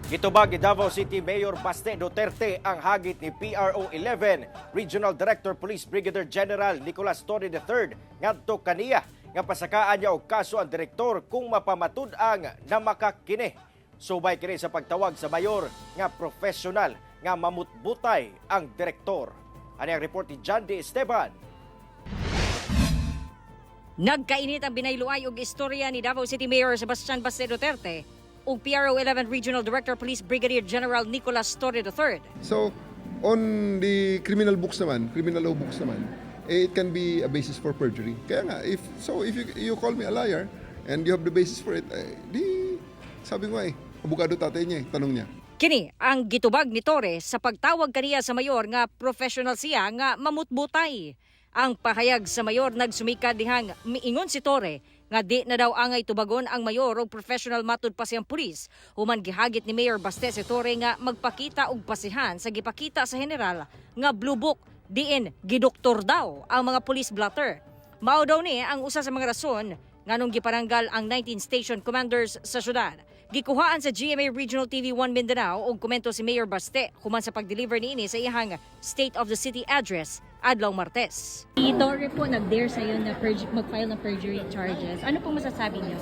Gitubag ni Davao City Mayor Baste Duterte ang hagit ni PRO 11 Regional Director Police Brigadier General Nicolas Torre III ngadto kaniya nga pasakaan niya og kaso ang direktor kung mapamatud-an na makakini. Subay kini sa pagtawag sa mayor nga professional nga mamutbutay ang direktor. Ani ang report ni John D. Esteban. Nagkainit ang binayluay og istorya ni Davao City Mayor Sebastian Baste Duterte ug PRO 11 Regional Director Police Brigadier General Nicolas Torre III. So, on the criminal books naman, criminal law books naman, it can be a basis for perjury. Kaya nga, if you call me a liar and you have the basis for it, sabi ko abogado tatay niya, tanong niya. Kini ang gitubag ni Torre sa pagtawag kaniya sa mayor nga professional siya nga mamutbutay. Ang pahayag sa mayor nagsumika dihang miingon si Torre nga di na daw angay tubagon ang mayor o professional matud pa siyang pulis. Human gihagit ni Mayor Baste si Torre nga magpakita og pasihan sa gipakita sa general nga blue book diin gidoktor daw ang mga police blotter. Mao daw ni ang usa sa mga rason nganong giparanggal ang 19 station commanders sa syudad. Gikuhaan sa GMA Regional TV 1 Mindanao og komento si Mayor Baste human sa pag-deliver niini sa iyang State of the City address adlaw Martes. Si Torre po nag-dare sa'yo na mag-file ng perjury charges. Ano pong masasabi niyo?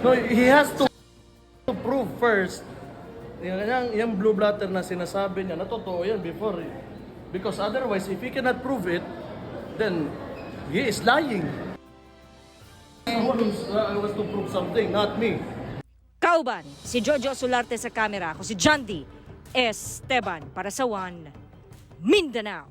No, he has to prove first yung blue blatter na sinasabi niya na totoo yan before. Because otherwise, if he cannot prove it, then he is lying. I was to prove something, not me. Kauban, si Jojo Solarte sa kamera. Ako si John D. Esteban para sa One Mindanao.